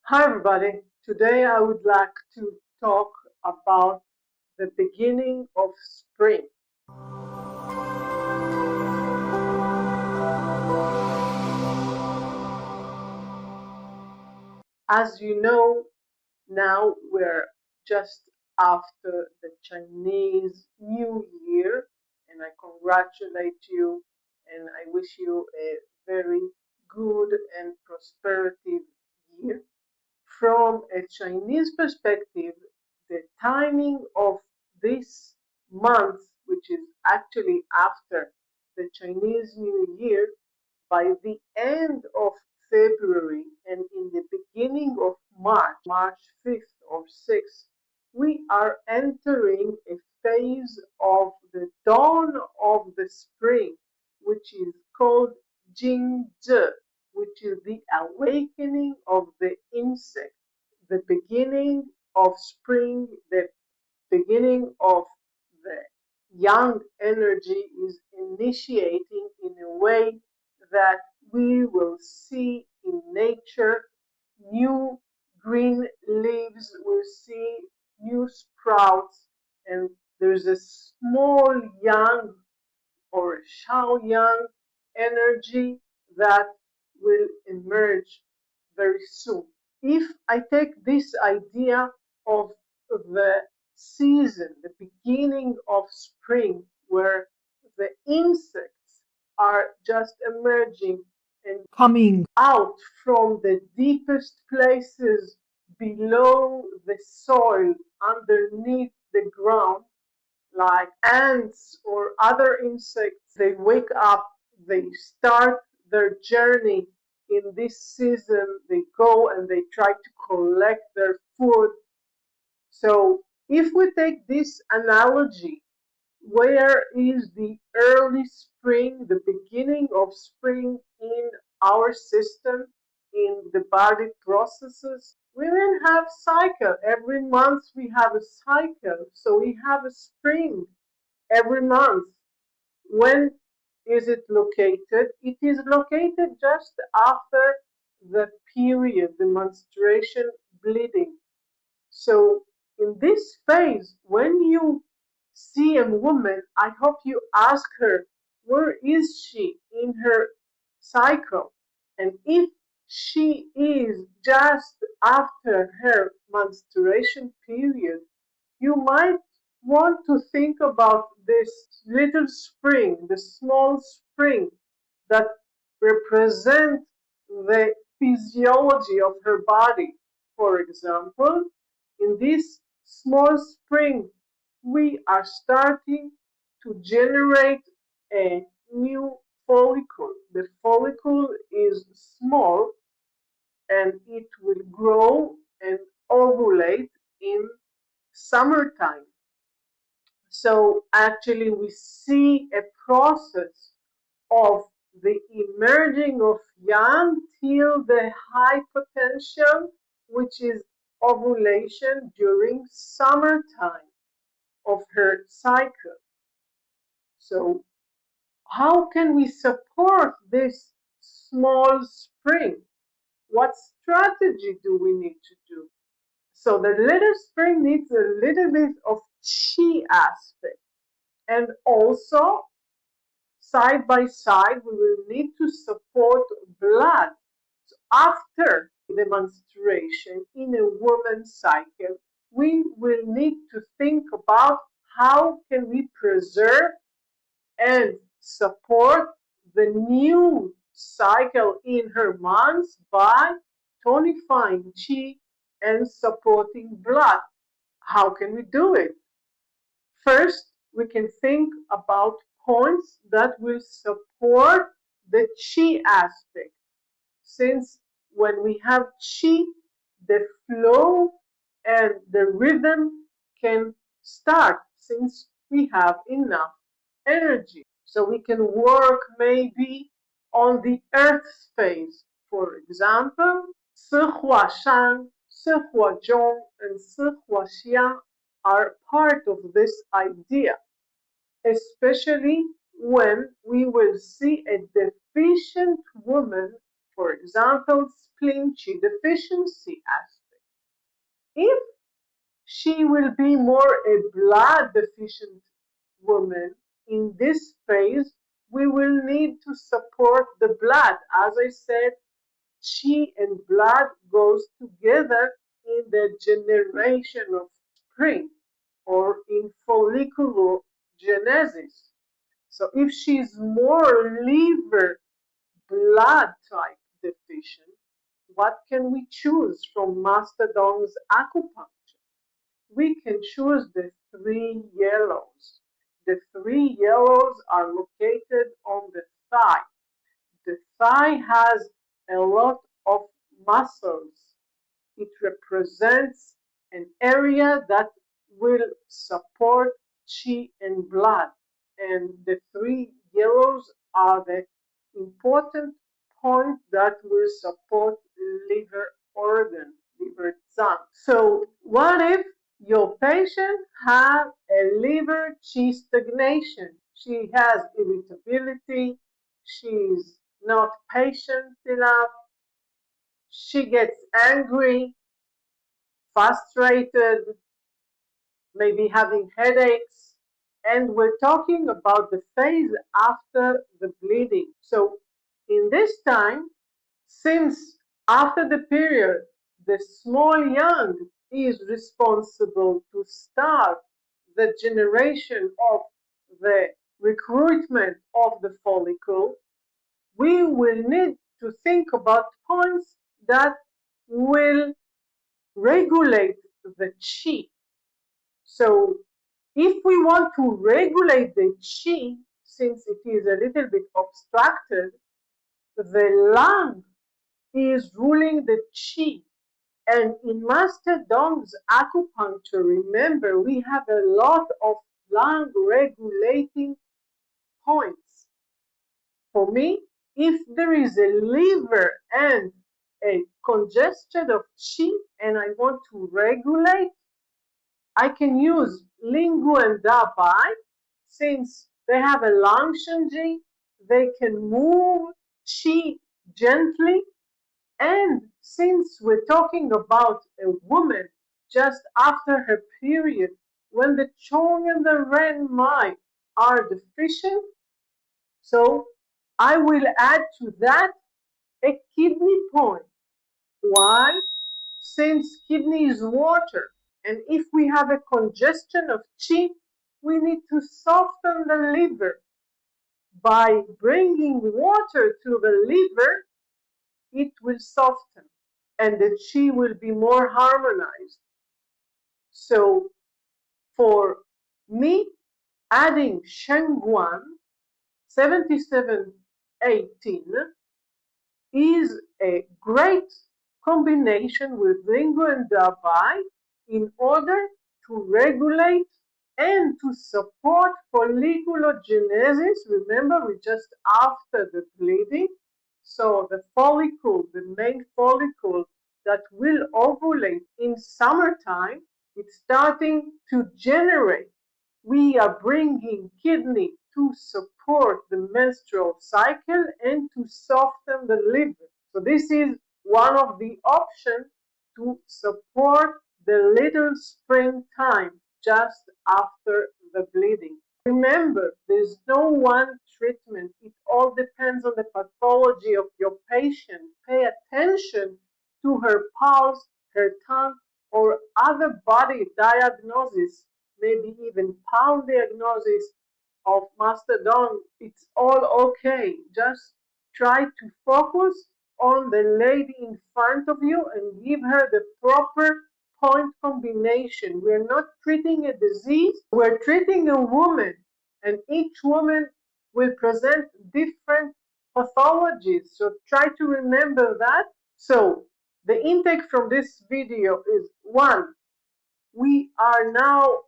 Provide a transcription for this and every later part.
Hi everybody, today I would like to talk about the beginning of spring. As you know, now we're just after the Chinese New Year, and I congratulate you and I wish you a very good and prosperative year. From a Chinese perspective, the timing of this month, which is actually after the Chinese New Year, by the end of February and in the beginning of March 5th or 6th, we are entering a phase of the dawn of the spring, which is called Jing Zhe, which is the awakening of the insect, the beginning of spring, the beginning of the young energy is initiating in a way that we will see in nature new green leaves, we'll see new sprouts, and there's a small young or Shao Yang energy that will emerge very soon. If I take this idea of the season, the beginning of spring, where the insects are just emerging and coming out from the deepest places below the soil, underneath the ground, like ants or other insects, they wake up, they start their journey in this season, they go and they try to collect their food. So if we take this analogy, where is the early spring, the beginning of spring in our system, in the body processes? Women have cycle. Every month we have a cycle. So we have a spring every month. When is it located? It is located just after the period, the menstruation bleeding. So in this phase, when you see a woman, I hope you ask her, where is she in her cycle? And if she is just after her menstruation period, you might want to think about this little spring, the small spring that represent the physiology of her body. For example, in this small spring, we are starting to generate a new follicle. The follicle is small and it will grow and ovulate in summertime. So actually we see a process of the emerging of yang till the high potential, which is ovulation during summertime of her cycle. So how can we support this small spring? What strategy do we need to do? So the little spring needs a little bit of chi aspect. And also, side by side, we will need to support blood. So after the menstruation in a woman's cycle, we will need to think about how can we preserve and support the new cycle in her months by tonifying chi and supporting blood. How can we do it? First, we can think about points that will support the chi aspect. Since when we have chi, the flow and the rhythm can start since we have enough energy. So we can work maybe on the earth phase. For example, 四火山, 四火中, and 四火香 are part of this idea, especially when we will see a deficient woman for example, Spleen Qi deficiency aspect. If she will be more a blood deficient woman in this phase, we will need to support the blood. As I said, Qi and blood goes together in the generation of spring or in follicular genesis. So if she's more liver blood type deficient, what can we choose from Master Dong's acupuncture? We can choose the three yellows. The three yellows are located on the thigh. The thigh has a lot of muscles. It represents an area that will support qi and blood. And the three yellows are the important point that will support liver organ, liver zang. So what if your patient has a liver qi stagnation? She has irritability, she's not patient enough, she gets angry, frustrated, maybe having headaches, and we're talking about the phase after the bleeding. So in this time, since after the period, the small yang is responsible to start the generation of the recruitment of the follicle, we will need to think about points that will regulate the qi. So if we want to regulate the qi, since it is a little bit obstructed, the lung is ruling the qi. And in Master Dong's acupuncture, remember, we have a lot of lung regulating points. For me, if there is a liver and a congestion of qi and I want to regulate, I can use Ling Gu and Da Bai. Since they have a long Shenji, they can move qi gently. And since we're talking about a woman just after her period, when the Chong and the Ren Mai are deficient, so I will add to that a kidney point. Why? Since kidney is water, and if we have a congestion of qi, we need to soften the liver. By bringing water to the liver, it will soften and the qi will be more harmonized. So for me, adding Shen Guan 7718 is a great combination with Ling Gu and Dabai in order to regulate and to support follicular genesis. Remember, we're just after the bleeding. So the follicle, the main follicle that will ovulate in summertime, it's starting to generate. We are bringing kidney to support the menstrual cycle and to soften the liver. So this is one of the options to support the little springtime just after the bleeding. Remember, there's no one treatment. It all depends on the pathology of your patient. Pay attention to her pulse, her tongue, or other body diagnosis, maybe even palm diagnosis of Master Dong. It's all okay. Just try to focus on the lady in front of you and give her the proper point combination. We're not treating a disease, we're treating a woman, and each woman will present different pathologies. So try to remember that. So the intake from this video is one, we are now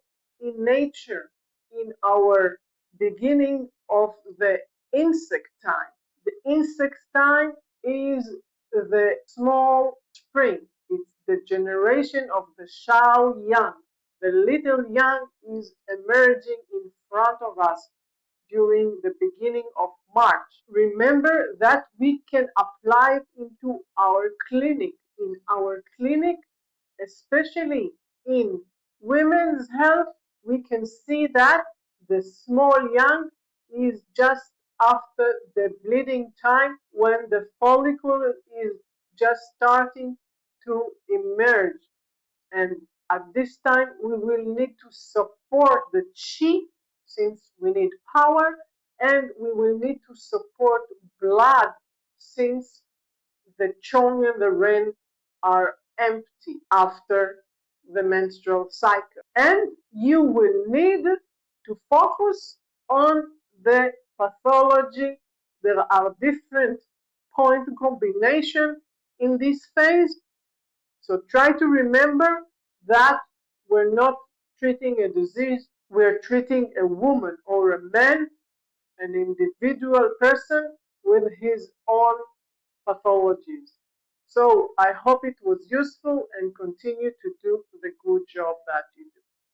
in nature in our beginning of the insect time. The insect time is the small spring. It's the generation of the Shao Yang. The little Yang is emerging in front of us during the beginning of March. Remember that we can apply it into our clinic. In our clinic, especially in women's health, we can see that the small yang is just after the bleeding time when the follicle is just starting to emerge. And at this time, we will need to support the qi since we need power, and we will need to support blood since the Chong and the Ren are empty after the menstrual cycle. And you will need to focus on the pathology. There are different point combination in this phase. So try to remember that we're not treating a disease, we're treating a woman or a man, an individual person with his own pathologies. So I hope it was useful and continue to do the good job that you